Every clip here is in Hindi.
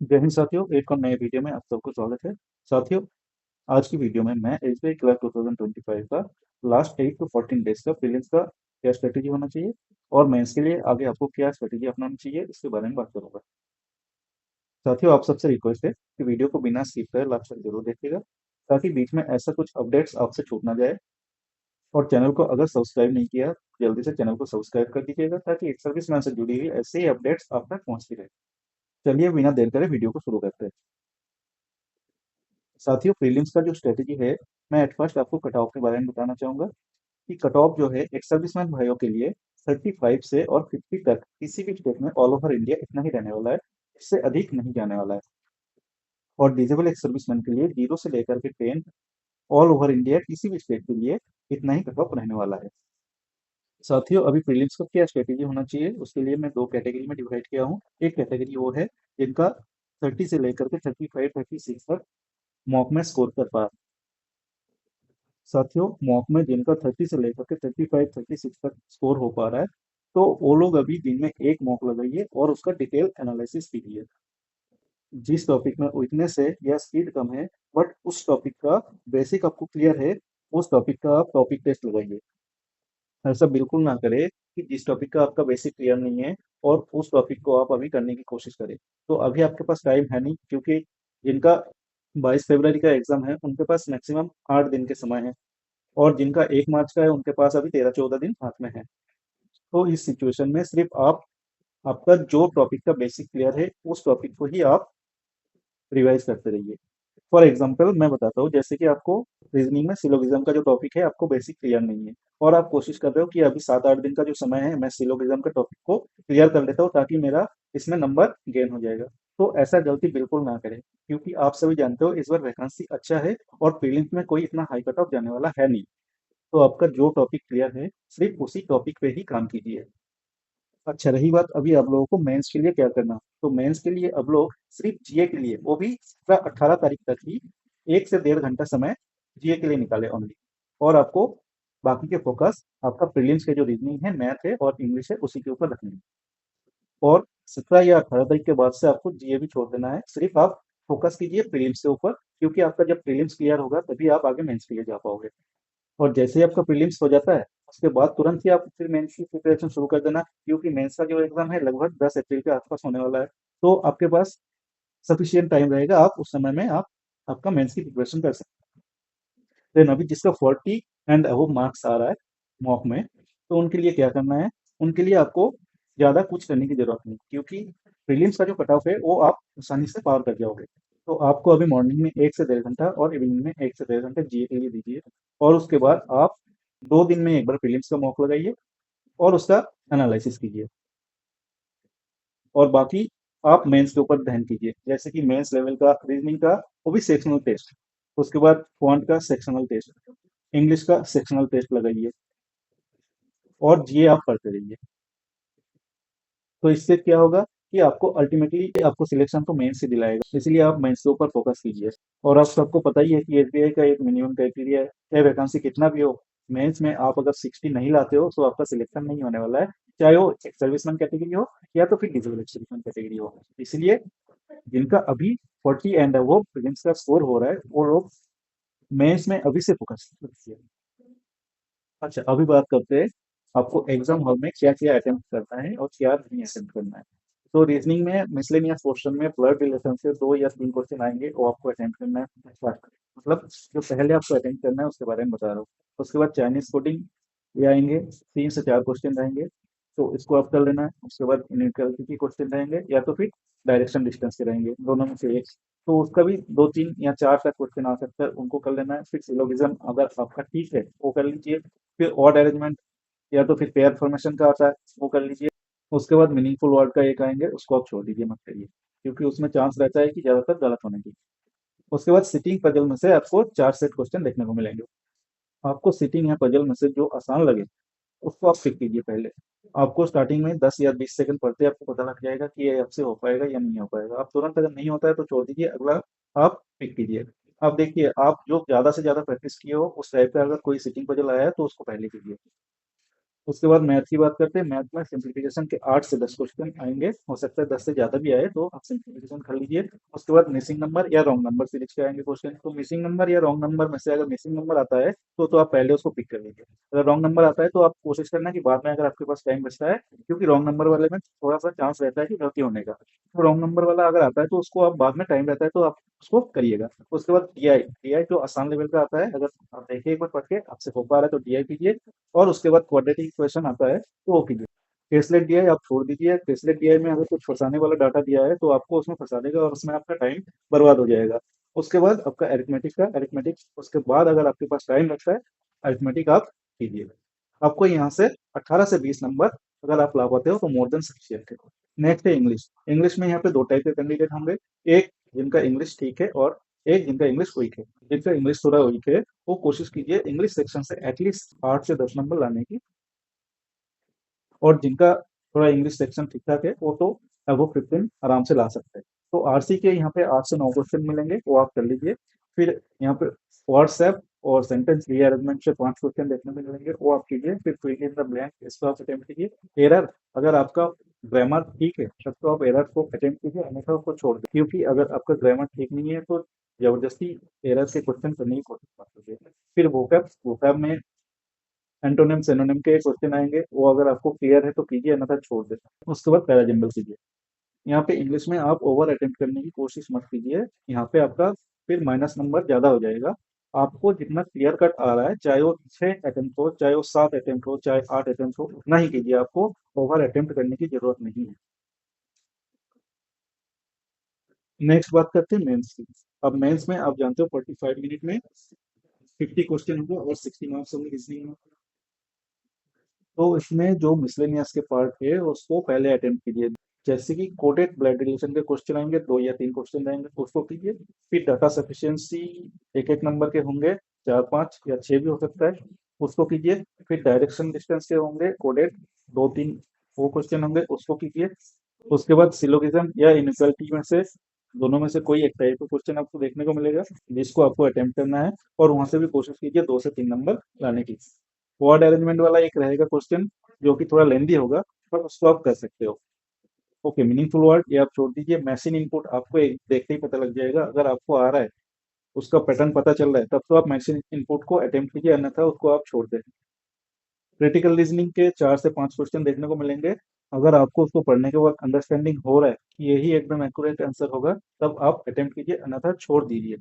जय हिंद साथियों, एक और नए वीडियो में आप सबको स्वागत है। साथियों, आज की वीडियो में मैं एसबीआई क्लर्क 2025 का लास्ट 8 टू 14 डेज का प्रीलिम्स का क्या स्ट्रेटेजी होना चाहिए और मेंस के लिए आगे आपको क्या स्ट्रेटेजी अपनानी चाहिए, इसके बारे में बात करूंगा। साथियों, आप सबसे रिक्वेस्ट है कि वीडियो को बिना स्किप करे लास्ट तक जरूर देखिएगा, ताकि बीच में ऐसा कुछ अपडेट्स आपसे छूट ना जाए। और चैनल को अगर सब्सक्राइब नहीं किया, जल्दी से चैनल को सब्सक्राइब कर दीजिएगा, ताकि एक सर्विसमैन से जुड़ी हुई ऐसे ही अपडेट्स आप तक पहुंचती रहे। चलिए बिना देर करे वीडियो को शुरू करते हैं। साथियों, प्रीलिम्स का जो स्ट्रेटेजी है, मैं एट फर्स्ट आपको कट ऑफ के बारे में बताना चाहूंगा कि कट ऑफ जो है एक सर्विसमैन भाइयों के लिए 35 से और 50 तक किसी भी स्टेट में ऑल ओवर इंडिया इतना ही रहने वाला है। इससे अधिक नहीं जाने वाला है। और डिजेबल एक सर्विसमैन के लिए 0 से लेकर के 10 ऑल ओवर इंडिया किसी भी स्टेट के लिए इतना ही कट ऑफ रहने वाला है। साथियों, अभी प्रीलिम्स का क्या स्ट्रेटेजी होना चाहिए, उसके लिए मैं दो कैटेगरी में डिवाइड किया हूँ। एक कैटेगरी वो है जिनका 30 से लेकर के 35 36 तक मॉक में स्कोर कर पा। साथियों, मॉक में जिनका 30 से लेकर के 35 36 तक स्कोर हो पा रहा है, तो वो लोग अभी दिन में एक मॉक लगाइए और उसका डिटेल एनालिसिस कीजिए। जिस टॉपिक में वीकनेस है या स्पीड कम है, बट उस टॉपिक का बेसिक आपको क्लियर है, उस टॉपिक का आप टॉपिक टेस्ट लगाइए। ऐसा बिल्कुल ना करें कि जिस टॉपिक का आपका बेसिक क्लियर नहीं है और उस टॉपिक को आप अभी करने की कोशिश करें। तो अभी आपके पास टाइम है नहीं, क्योंकि जिनका 22 फरवरी का एग्जाम है उनके पास मैक्सिमम 8 दिन के समय है, और जिनका 1 मार्च का है उनके पास अभी 13 14 दिन हाथ में है। तो इस सिचुएशन में सिर्फ आप आपका जो टॉपिक का बेसिक क्लियर है उस टॉपिक को ही आप रिवाइज करते रहिए। फॉर एग्जाम्पल मैं बताता हूँ, जैसे कि आपको रीजनिंग में सिलोगिज्म का जो टॉपिक है आपको बेसिक क्लियर नहीं है, और आप कोशिश कर रहे हो कि अभी 7 8 दिन का जो समय है मैं सिलोगिज्म का टॉपिक को क्लियर कर लेता हूँ, ताकि मेरा इसमें नंबर गेन हो जाएगा। तो ऐसा गलती बिल्कुल ना करें, क्योंकि आप सभी जानते हो इस बार वैकेंसी अच्छा है और प्रीलिम्स में कोई इतना हाई कट ऑफ जाने वाला है नहीं। तो आपका जो टॉपिक क्लियर है सिर्फ उसी टॉपिक पे ही काम कीजिए। अच्छा, रही बात अभी आप लोगों को मेंस के लिए क्या करना, तो मेंस के लिए अब लोग सिर्फ जीए के लिए, वो भी 18 तारीख तक ही 1 से 1.5 घंटा समय जीए के लिए निकाले ओनली। और आपको बाकी के फोकस आपका प्रीलिम्स के जो रीजनिंग है, मैथ है और इंग्लिश है, उसी के ऊपर रखनी है। और 17 या 18 तारीख के बाद से आपको जीए भी छोड़ देना है, सिर्फ आप फोकस कीजिए प्रीलिम्स के ऊपर, क्योंकि आपका जब प्रीलिम्स क्लियर होगा तभी आप आगे मेंस के लिए जा पाओगे। और जैसे ही आपका प्रीलिम्स हो जाता है, उसके बाद तुरंत ही आप फिर मेंस की प्रिपरेशन शुरू कर देना, क्योंकि मेंस का जो एग्जाम है लगभग 10 अप्रैल के आसपास होने वाला है। तो आपके पास सफिशियंट टाइम रहेगा, आप उस समय में आप आपका मेंस की प्रिपरेशन कर सकते हैं। देन अभी जिसका 40 एंड अबव मार्क्स आ रहा है मॉक में, तो उनके लिए क्या करना है, उनके लिए आपको ज़्यादा कुछ करने की जरूरत नहीं, क्योंकि प्रीलिम्स का जो कट ऑफ है वो आप आसानी से पार कर जाओगे। तो आपको अभी मॉर्निंग में 1 से 1.5 घंटा और इवनिंग में 1 से 1.5 घंटे जीए के लिए दीजिए। और उसके बाद आप 2 दिन में एक बार प्रीलिम्स का मॉक लगाइए और उसका एनालिसिस कीजिए। और बाकी आप मेंस के ऊपर ध्यान कीजिए, जैसे कि मेंस लेवल का रीजनिंग का वो भी सेक्शनल टेस्ट, उसके बाद फॉन्ट का सेक्शनल टेस्ट, इंग्लिश का सेक्शनल टेस्ट लगाइए, और जीए आप पढ़ते रहिए। तो इससे क्या होगा कि आपको अल्टीमेटली आपको सिलेक्शन तो मेंस से दिलाएगा, इसलिए आप मेंस के ऊपर फोकस कीजिए। और आप सबको पता ही है कि एसबीआई का एक मिनिमम क्राइटेरिया है, चाहे वैकेंसी कितना भी हो, मेंस में आप अगर 60 नहीं लाते हो तो आपका सिलेक्शन नहीं होने वाला है, चाहे वो एक सर्विसमैन कैटेगरी हो या तो फिर डिसेबल सर्विसमैन कैटेगरी हो। इसलिए जिनका अभी 40 एंड वो प्रीलिम्स का स्कोर हो रहा है, वो लोग मेंस में अभी से फोकस कीजिए। अच्छा, अभी बात करते हैं आपको एग्जाम हॉल में क्या क्या अटेम्प्ट करना है और क्या नहीं अटेम्प्ट करना है। तो रीजनिंग में मिसलेनियस क्वेश्चन में ब्लड रिलेशन से 2 या 3 क्वेश्चन आएंगे, वो आपको अटेम्प्ट करना है। मतलब जो पहले आपको अटेम्प्ट करना है उसके बारे में बता रहा हूँ। उसके बाद चाइनीज कोडिंग ये आएंगे, 3 से 4 क्वेश्चन रहेंगे, तो इसको आप कर लेना है। उसके बाद इनइक्वालिटी के क्वेश्चन रहेंगे, या तो फिर डायरेक्शन डिस्टेंस के रहेंगे, दोनों में से एक। तो उसका भी 2 3 या 4 का क्वेश्चन आ सकता है, उनको कर लेना है। फिर सिलोगिज्म अगर आपका ठीक है वो कर लीजिए। फिर ऑड अरेंजमेंट या तो फिर पेयर फॉर्मेशन का आता है, वो कर लीजिए। उसके बाद मीनिंगफुल वर्ड का एक आएंगे, उसको आप छोड़ दीजिए, मत करिए, क्योंकि उसमें चांस रहता है कि ज्यादातर गलत होने की। उसके बाद सिटिंग पजल में से आपको 4 सेट क्वेश्चन देखने को मिलेंगे। आपको सिटिंग या पजल में से जो आसान लगे उसको आप पिक कीजिए पहले। आपको स्टार्टिंग में 10 या 20 सेकंड पढ़ते आपको पता लग जाएगा कि ये आपसे हो पाएगा या नहीं हो पाएगा। आप तुरंत अगर नहीं होता है तो छोड़ दीजिए, अगला आप पिक कीजिए। आप देखिए, आप जो ज्यादा से ज्यादा प्रैक्टिस किए हो उस टाइप का अगर कोई सिटिंग पजल आया है तो उसको पहले कीजिए। उसके बाद मैथ की बात करते हैं। मैथ में सिंप्लीफिकेशन के 8 से 10 क्वेश्चन आएंगे, हो सकता है 10 से ज्यादा भी आए, तो आप सिंप्लीफिकेशन कर लीजिए। उसके बाद मिसिंग नंबर या रॉन्ग नंबर सीरीज के आएंगे क्वेश्चन। तो मिसिंग नंबर या रॉन्ग नंबर में से अगर मिसिंग नंबर आता है तो आप पहले उसको पिक कर लीजिए। अगर रॉन्ग नंबर आता है तो आप कोशिश करना कि बाद में, अगर आपके पास टाइम बचता है, क्योंकि रॉन्ग नंबर वाले में थोड़ा सा चांस रहता है कि गलती होने का, तो रॉन्ग नंबर वाला अगर आता है तो उसको आप बाद में टाइम रहता है तो आप उसको करिएगा। उसके बाद डीआई, डीआई जो आसान लेवल का आता है, अगर आप देखिए एक बार पढ़ के आपसे हो पा रहा है तो डीआई कीजिए। और उसके बाद क्वाड्रेटिक इक्वेशन आता है तो वो कीजिए। टेस्लेट डीआई आप छोड़ दीजिए। टेस्लेट डीआई में अगर कुछ फंसाने वाला डाटा दिया है तो आपको उसमें फंसा देगा और उसमें आपका टाइम बर्बाद हो जाएगा। उसके बाद आपका अरिथमेटिक का, अरिथमेटिक उसके बाद अगर आपके पास टाइम लगता है, अरिथमेटिक आप कीजिए। आपको यहाँ से 18 से 20 नंबर अगर आप ला पाते हो तो मोर देन सफिशियंट है। नेक्स्ट है इंग्लिश। इंग्लिश में यहाँ पे दो टाइप के कैंडिडेट होंगे। एक जिनका इंग्लिश ठीक है और एक जिनका इंग्लिश वीक है। जिनका इंग्लिश थोड़ा वीक है वो कोशिश कीजिए इंग्लिश सेक्शन से एटलीस्ट 8 से 10 नंबर लाने की। और जिनका थोड़ा इंग्लिश सेक्शन ठीक ठाक है वो तो अबव 15 आराम से ला सकते हैं। तो आरसी के यहाँ पे 8 से 9 क्वेश्चन मिलेंगे, वो आप कर लीजिए। फिर यहाँ पे व्हाट्सएप और सेंटेंस रीअरेंजमेंट से 5 क्वेश्चन देखने को मिलेंगे, वो आप कीजिए। फिर फिल इन द ब्लैंक, इसको आप अटेम्प्ट कीजिए। एरर, अगर आपका ग्रामर ठीक है तब तो आप एरर को अटेम्प्ट कीजिए, अन्यथा उसको छोड़ दें, क्योंकि अगर आपका ग्रामर ठीक नहीं है तो जबरदस्ती एरर के क्वेश्चन करने की कोशिश मत कीजिए। फिर वोकैब, वोकैब में एंटोनिम सिनोनिम के क्वेश्चन आएंगे, वो अगर आपको क्लियर है तो कीजिए, अन्यथा छोड़ दें। उसके बाद पैराजम्बल कीजिए। यहाँ पे इंग्लिश में आप ओवर अटेम्प्ट करने की कोशिश मत कीजिए, यहाँ पे आपका फिर माइनस नंबर ज्यादा हो जाएगा। आपको जितना क्लियर कट आ रहा है, चाहे वो 6 अटेम्प्ट हो, चाहे वो 7 अटेम्प्ट हो, चाहे 8 अटेम्प्ट हो, उतना ही कीजिए। आपको ओवर अटेम्प्ट करने की जरूरत नहीं है। नेक्स्ट बात करते हैं मेंस की। अब मेंस में आप जानते हो 45 मिनट में 50 क्वेश्चन होंगे और 60 मार्क्स होंगे रीजनिंग में। तो इसमें जो मिसलेनियस के पार्ट है उसको पहले अटेम्प्ट कीजिए। जैसे कि कोडेड ब्लड रिलेशन के क्वेश्चन आएंगे, 2 या 3 क्वेश्चन आएंगे, तो उसको कीजिए। फिर डाटा सफिशिएंसी एक एक नंबर के होंगे, 4 5 या 6 भी हो सकता है, उसको कीजिए। फिर डायरेक्शन डिस्टेंस के होंगे कोडेड, 2 3 वो क्वेश्चन होंगे, उसको कीजिए। उसके बाद सिलोगिज्म या इनइक्वालिटी में से दोनों में से कोई एक टाइप का क्वेश्चन आपको देखने को मिलेगा, जिसको आपको अटेम्प्ट करना है। और वहां से भी कोशिश कीजिए 2 से 3 नंबर लाने की। वर्ड अरेंजमेंट वाला एक रहेगा क्वेश्चन, जो कि थोड़ा लेंदी होगा, पर उसको आप कर सकते हो। ओके, मीनिंगफुल वर्ड ये आप छोड़ दीजिए। मैसिन इनपुट आपको एक देखते ही पता लग जाएगा, अगर आपको आ रहा है, उसका पैटर्न पता चल रहा है, तब तो आप मैसिन इनपुट को अटेम्प्ट कीजिए, अन्यथा उसको आप छोड़ दें। क्रिटिकल रीजनिंग के 4 से 5 क्वेश्चन देखने को मिलेंगे। अगर आपको उसको पढ़ने के बाद अंडरस्टैंडिंग हो रहा है कि यही एकदम एक्यूरेट आंसर होगा, तब आप अटेम्प्ट कीजिए, अन्यथा छोड़ दीजिए।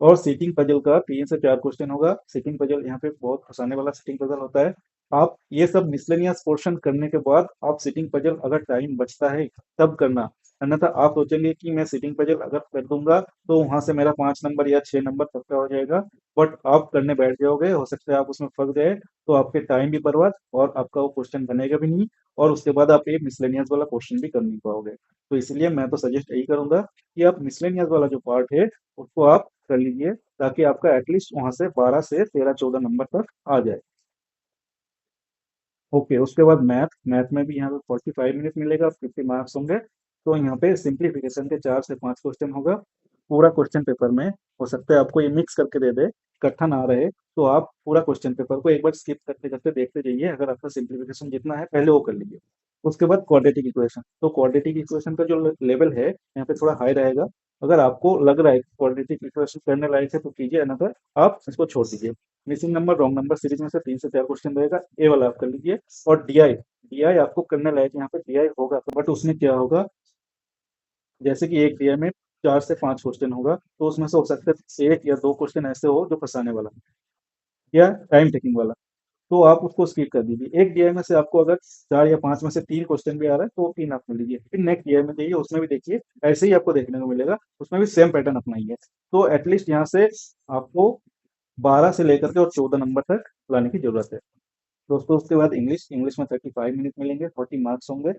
और सीटिंग पजल का 3 से 4 क्वेश्चन होगा। सीटिंग पजल यहाँ पे बहुत फंसाने वाला सीटिंग पजल होता है। आप ये सब मिसलेनियस पोर्शन करने के बाद आप सीटिंग पजल, अगर टाइम बचता है तब करना, अन्यथा आप सोचेंगे कि मैं सीटिंग पजल अगर कर दूंगा तो वहां से मेरा 5 नंबर या 6 नंबर पक्का हो जाएगा। बट आप करने बैठ जाओगे, हो सकता है आप उसमें फंस गए, तो आपके टाइम भी बर्बाद और आपका वो क्वेश्चन बनेगा भी नहीं। और उसके बाद आप ये मिसलेनियस वाला क्वेश्चन भी कर नहीं पाओगे। तो इसलिए मैं तो सजेस्ट यही करूंगा कि आप मिसलेनियस वाला जो पार्ट है उसको आप कर लीजिए, ताकि आपका एटलीस्ट वहां से 12 से 13 14 नंबर तक आ जाए। ओके, उसके बाद मैथ। मैथ में भी यहाँ पे 45 मिनट मिलेगा, 50 मार्क्स होंगे। तो यहाँ पे सिंप्लीफिकेशन के 4 से 5 क्वेश्चन होगा। पूरा क्वेश्चन पेपर में हो सकता है आपको ये मिक्स करके दे दे, इकट्ठा ना रहे, तो आप पूरा क्वेश्चन पेपर को एक बार स्किप करते करते देखते जाइए। अगर आपका सिंप्लीफिकेशन जितना है पहले वो कर लीजिए। उसके बाद क्वाड्रेटिक इक्वेशन। तो क्वाड्रेटिक इक्वेशन का जो लेवल है यहाँ पे थोड़ा हाई रहेगा। अगर आपको लग रहा है क्वाड्रेटिक इक्वेशन करने लायक है तो कीजिए, अन्यथा आप इसको छोड़ दीजिए। Missing number wrong number series में से 3 से 4 क्वेश्चन रहेगा, ए वाला आप कर लीजिए। और डीआई, डीआई आपको करने लायक यहाँ पे डीआई होगा, बट उसमें क्या होगा, जैसे कि एक डीआई में 4 से 5 क्वेश्चन होगा, तो उसमें से हो सकता है 1 या 2 क्वेश्चन ऐसे हो जो फंसाने वाला या टाइम टेकिंग वाला, तो आप उसको स्किप कर दीजिए। एक डीआई में से आपको अगर 4 या 5 में से 3 क्वेश्चन भी आ रहा है तो 3 आप कर लीजिए। फिर नेक्स्ट डीआई में जाइए, उसमें भी देखिए ऐसे ही आपको देखने को मिलेगा, उसमें भी सेम पैटर्न अपनाइए। तो एटलीस्ट यहाँ से आपको 12 से लेकर के और 14 नंबर तक लाने की जरूरत है दोस्तों। उसके बाद इंग्लिश। इंग्लिश में 35 मिनट मिलेंगे, 40 मार्क्स होंगे।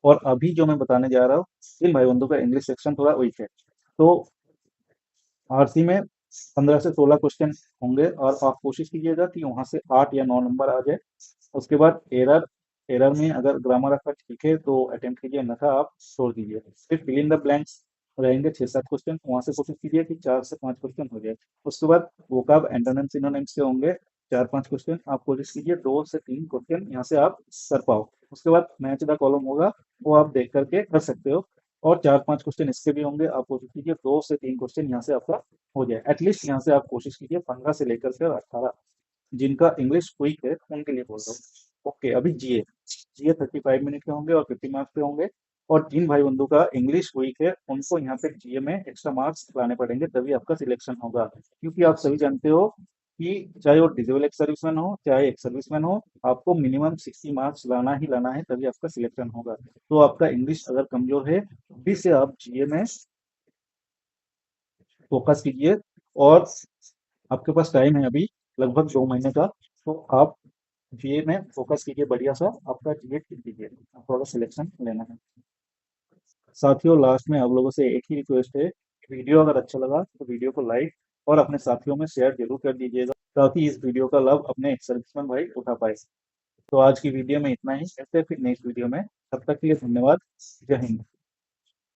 और अभी जो मैं बताने जा रहा हूँ, इन भाई बंधु का इंग्लिश सेक्शन थोड़ा वीक है। तो आरसी में 15 से 16 क्वेश्चन होंगे, और आप कोशिश कीजिएगा कि वहां से 8 या 9 नंबर आ जाए। उसके बाद एरर, एरर में अगर ग्रामर आपका ठीक है तो अटेम्प्ट कीजिए, अन्यथा आप छोड़ दीजिए। फिर फिल इन द ब्लैंक्स रहेंगे 6 7 क्वेश्चन, वहां से कोशिश कीजिए कि 4 से 5 क्वेश्चन हो जाए। उसके बाद वोकाब एंटोनिम सिनोनिम्स के होंगे, 4-5 क्वेश्चन आप कोशिश कीजिए 2 से 3 क्वेश्चन यहाँ से आप कर पाओ। उसके बाद मैच द कॉलम होगा, वो आप देख करके कर सकते हो। और 4-5 क्वेश्चन इसके भी होंगे, आप कोशिश कीजिए 2 से 3 क्वेश्चन यहाँ से आपका हो जाए। एटलीस्ट यहाँ से आप कोशिश कीजिए 15 से लेकर के 18, जिनका इंग्लिश वीक है उनके लिए बोल रहा हूँ। ओके, अभी जीए। जीए 35 मिनट के होंगे और 50 मार्क्स के होंगे। और जिन भाई बंधु का इंग्लिश वीक है उनको यहाँ पे जीए में एक्स्ट्रा मार्क्स लाने पड़ेंगे, तभी आपका सिलेक्शन होगा। क्योंकि आप सभी जानते हो कि चाहे वो डिजेबल एक सर्विसमैन हो चाहे एक सर्विसमैन हो, आपको मिनिमम 60 मार्क्स लाना ही लाना है, तभी आपका सिलेक्शन होगा। तो आपका इंग्लिश अगर कमजोर है, अभी से आप जीए में फोकस कीजिए। और आपके पास टाइम है अभी लगभग 2 महीने का, तो आप जीए में फोकस कीजिए, बढ़िया सा आपका जीए ठीक कीजिए, आपको सिलेक्शन लेना है। साथियों, लास्ट में आप लोगों से एक ही रिक्वेस्ट है, वीडियो अगर अच्छा लगा तो वीडियो को लाइक और अपने साथियों में शेयर जरूर कर दीजिएगा, ताकि इस वीडियो का लाभ अपने एक सर्विसमैन भाई उठा पाए। तो आज की वीडियो में इतना ही, मिलते हैं फिर नेक्स्ट वीडियो में। तब तक के लिए धन्यवाद। जय हिंद।